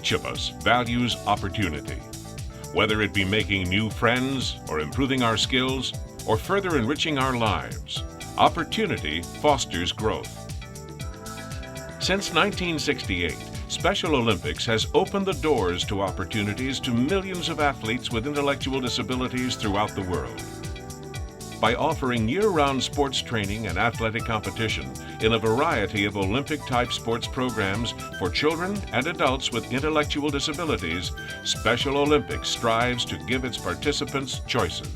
Each of us values opportunity. Whether it be making new friends, or improving our skills, or further enriching our lives, opportunity fosters growth. Since 1968, Special Olympics has opened the doors to opportunities to millions of athletes with intellectual disabilities throughout the world. By offering year-round sports training and athletic competition in a variety of Olympic-type sports programs for children and adults with intellectual disabilities, Special Olympics strives to give its participants choices.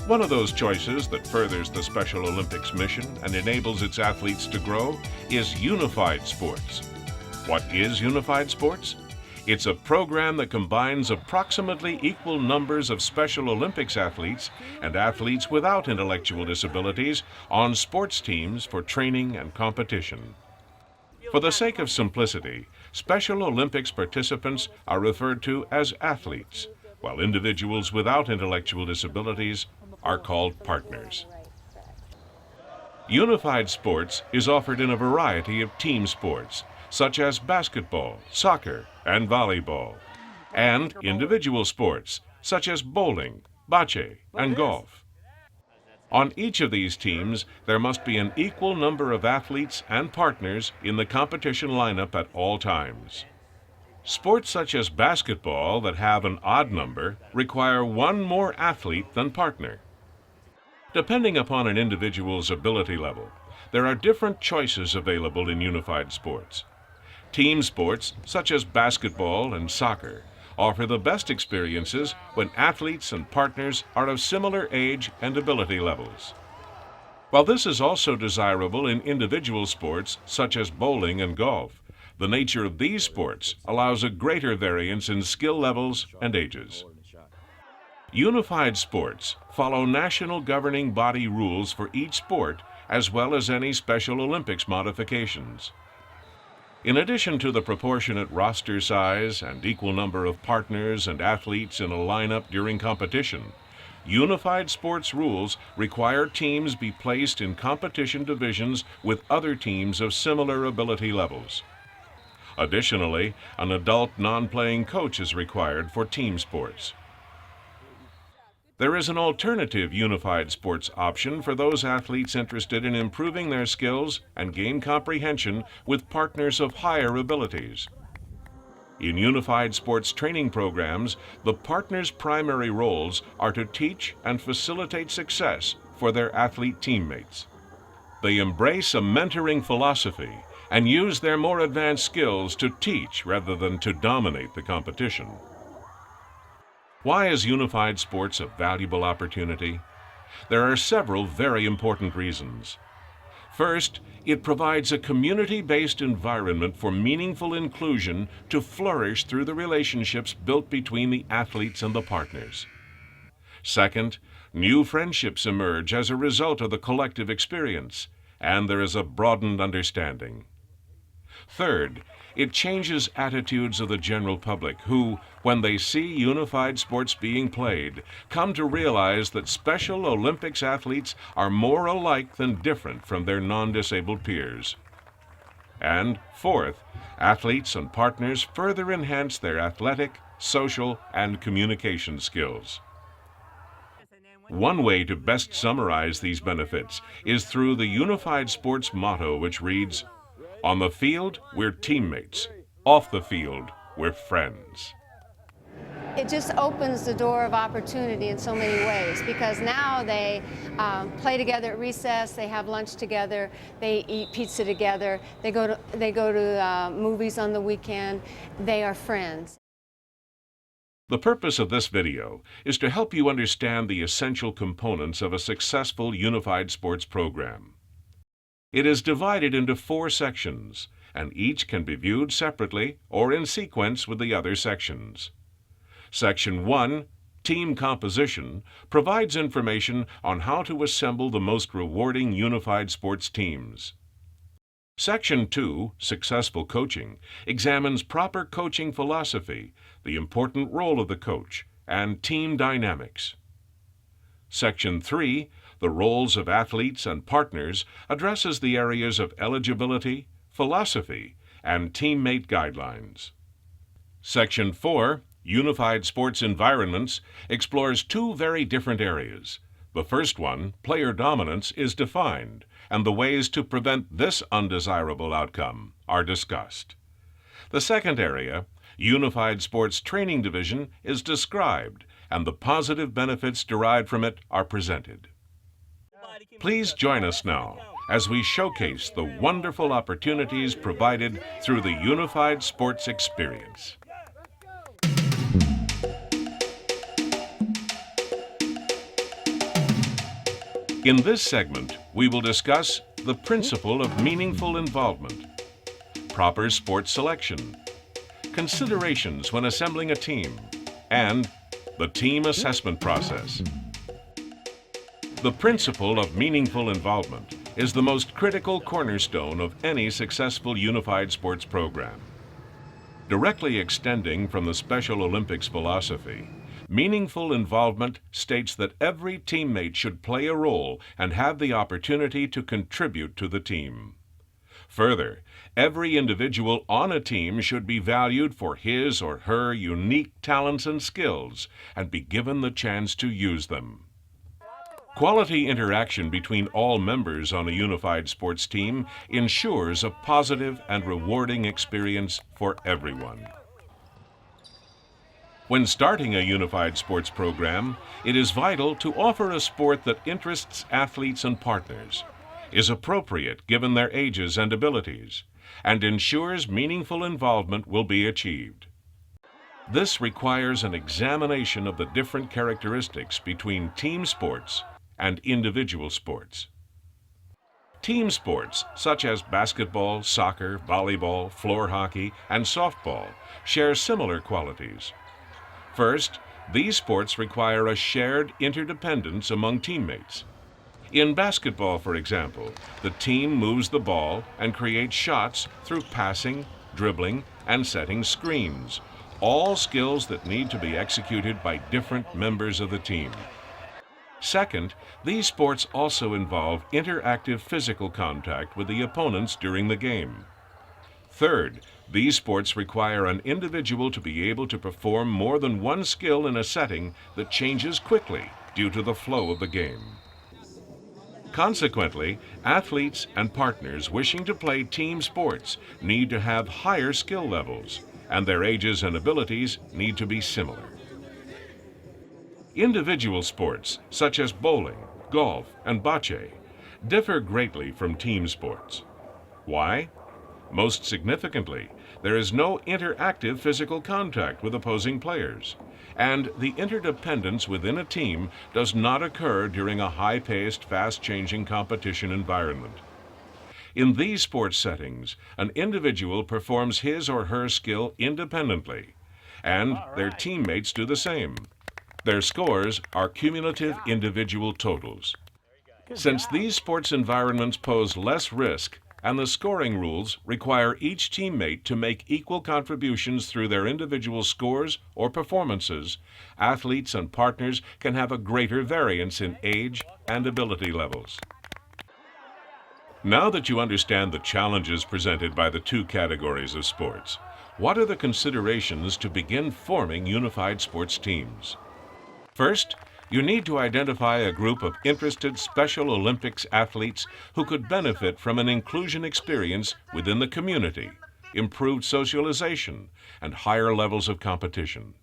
One of those choices that furthers the Special Olympics mission and enables its athletes to grow is Unified Sports. What is Unified Sports? It's a program that combines approximately equal numbers of Special Olympics athletes and athletes without intellectual disabilities on sports teams for training and competition. For the sake of simplicity, Special Olympics participants are referred to as athletes, while individuals without intellectual disabilities are called partners. Unified Sports is offered in a variety of team sports, such as basketball, soccer, and volleyball, and individual sports, such as bowling, bocce, and golf. On each of these teams, there must be an equal number of athletes and partners in the competition lineup at all times. Sports such as basketball that have an odd number require one more athlete than partner. Depending upon an individual's ability level, there are different choices available in Unified Sports. Team sports, such as basketball and soccer, offer the best experiences when athletes and partners are of similar age and ability levels. While this is also desirable in individual sports, such as bowling and golf, the nature of these sports allows a greater variance in skill levels and ages. Unified Sports follow national governing body rules for each sport, as well as any Special Olympics modifications. In addition to the proportionate roster size and equal number of partners and athletes in a lineup during competition, Unified Sports rules require teams be placed in competition divisions with other teams of similar ability levels. Additionally, an adult non-playing coach is required for team sports. There is an alternative Unified Sports option for those athletes interested in improving their skills and gain comprehension with partners of higher abilities. In Unified Sports training programs, the partners' primary roles are to teach and facilitate success for their athlete teammates. They embrace a mentoring philosophy and use their more advanced skills to teach rather than to dominate the competition. Why is Unified Sports a valuable opportunity? There are several very important reasons. First, it provides a community-based environment for meaningful inclusion to flourish through the relationships built between the athletes and the partners. Second, new friendships emerge as a result of the collective experience, and there is a broadened understanding. Third, it changes attitudes of the general public who, when they see Unified Sports being played, come to realize that Special Olympics athletes are more alike than different from their non-disabled peers. And fourth, athletes and partners further enhance their athletic, social, and communication skills. One way to best summarize these benefits is through the Unified Sports motto, which reads, "On the field, we're teammates. Off the field, we're friends." It just opens the door of opportunity in so many ways, because now they play together at recess, they have lunch together, they eat pizza together, they go to movies on the weekend. They are friends. The purpose of this video is to help you understand the essential components of a successful Unified Sports program. It is divided into 4 sections, and each can be viewed separately or in sequence with the other sections. Section 1, Team Composition, provides information on how to assemble the most rewarding Unified Sports teams. Section 2, Successful Coaching, examines proper coaching philosophy, the important role of the coach, and team dynamics. Section 3, The Roles of Athletes and Partners, addresses the areas of eligibility, philosophy, and teammate guidelines. Section 4, Unified Sports Environments, explores two very different areas. The first one, player dominance, is defined, and the ways to prevent this undesirable outcome are discussed. The second area, Unified Sports Training Division, is described, and the positive benefits derived from it are presented. Please join us now as we showcase the wonderful opportunities provided through the Unified Sports Experience. In this segment, we will discuss the principle of meaningful involvement, proper sports selection, considerations when assembling a team, and the team assessment process. The principle of meaningful involvement is the most critical cornerstone of any successful unified sports program. Directly extending from the Special Olympics philosophy, meaningful involvement states that every teammate should play a role and have the opportunity to contribute to the team. Further, every individual on a team should be valued for his or her unique talents and skills and be given the chance to use them. Quality interaction between all members on a unified sports team ensures a positive and rewarding experience for everyone. When starting a unified sports program, it is vital to offer a sport that interests athletes and partners, is appropriate given their ages and abilities, and ensures meaningful involvement will be achieved. This requires an examination of the different characteristics between team sports and individual sports. Team sports, such as basketball, soccer, volleyball, floor hockey, and softball, share similar qualities. First, these sports require a shared interdependence among teammates. In basketball, for example, the team moves the ball and creates shots through passing, dribbling, and setting screens, all skills that need to be executed by different members of the team. Second, these sports also involve interactive physical contact with the opponents during the game. Third, these sports require an individual to be able to perform more than one skill in a setting that changes quickly due to the flow of the game. Consequently, athletes and partners wishing to play team sports need to have higher skill levels, and their ages and abilities need to be similar. Individual sports, such as bowling, golf, and bocce, differ greatly from team sports. Why? Most significantly, there is no interactive physical contact with opposing players, and the interdependence within a team does not occur during a high-paced, fast-changing competition environment. In these sports settings, an individual performs his or her skill independently, and their teammates do the same. Their scores are cumulative individual totals. Since these sports environments pose less risk, and the scoring rules require each teammate to make equal contributions through their individual scores or performances, athletes and partners can have a greater variance in age and ability levels. Now that you understand the challenges presented by the two categories of sports, what are the considerations to begin forming unified sports teams? First, you need to identify a group of interested Special Olympics athletes who could benefit from an inclusion experience within the community, improved socialization, and higher levels of competition.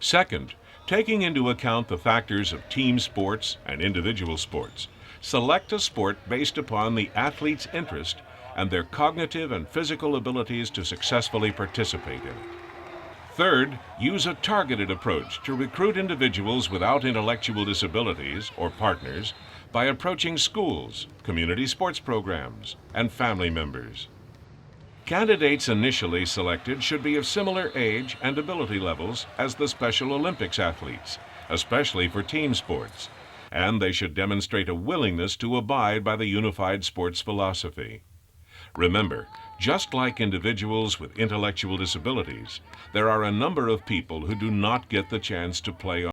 Second, taking into account the factors of team sports and individual sports, select a sport based upon the athlete's interest and their cognitive and physical abilities to successfully participate in it. Third, use a targeted approach to recruit individuals without intellectual disabilities or partners by approaching schools, community sports programs, and family members. Candidates initially selected should be of similar age and ability levels as the Special Olympics athletes, especially for team sports, and they should demonstrate a willingness to abide by the unified sports philosophy. Remember, just like individuals with intellectual disabilities, there are a number of people who do not get the chance to play on